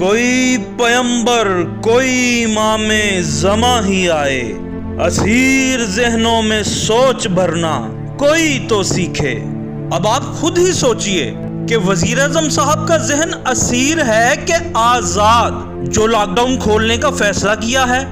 کوئی پیمبر کوئی امام زماں ہی آئے، اسیر ذہنوں میں سوچ بھرنا کوئی تو سیکھے۔ اب آپ خود ہی سوچئے کہ وزیر اعظم صاحب کا ذہن اسیر ہے کہ آزاد، جو لاک ڈاؤن کھولنے کا فیصلہ کیا ہے،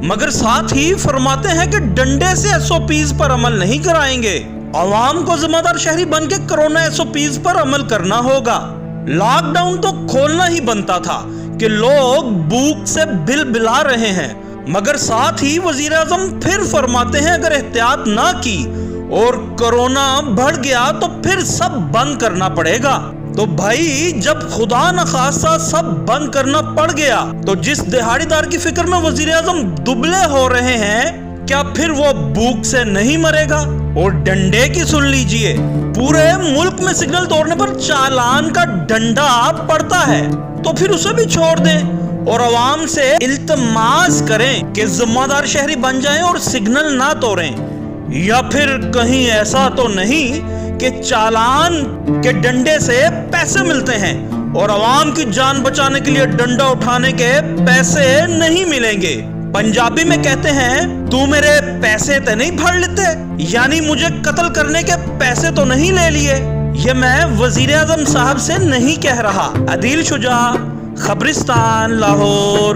مگر ساتھ ہی فرماتے ہیں کہ ڈنڈے سے SOPs پر عمل نہیں کرائیں گے، عوام کو ذمہ دار شہری بن کے کرونا SOPs پر عمل کرنا ہوگا۔ لاک ڈاؤن تو کھولنا ہی بنتا تھا کہ لوگ بھوک سے بل بلا رہے ہیں، مگر ساتھ ہی وزیر اعظم پھر فرماتے ہیں اگر احتیاط نہ کی اور کرونا بڑھ گیا تو پھر سب بند کرنا پڑے گا۔ تو بھائی جب خدا نخواستہ سب بند کرنا پڑ گیا تو جس دہاڑی دار کی فکر میں وزیر اعظم دبلے ہو رہے ہیں، کیا پھر وہ بھوک سے نہیں مرے گا؟ اور ڈنڈے کی سن لیجئے، پورے ملک میں سگنل توڑنے پر چالان کا ڈنڈا پڑتا ہے، تو پھر اسے بھی چھوڑ دیں اور عوام سے التماس کریں کہ ذمہ دار شہری بن جائیں اور سگنل نہ توڑیں۔ یا پھر کہیں ایسا تو نہیں کہ چالان کے ڈنڈے سے پیسے ملتے ہیں اور عوام کی جان بچانے کے لیے ڈنڈا اٹھانے کے پیسے نہیں ملیں گے؟ پنجابی میں کہتے ہیں تو میرے پیسے تے نہیں پھڑ لیتے، یعنی مجھے قتل کرنے کے پیسے تو نہیں لے لیے۔ یہ میں وزیر اعظم صاحب سے نہیں کہہ رہا۔ عدیل شجاع، خبرستان، لاہور۔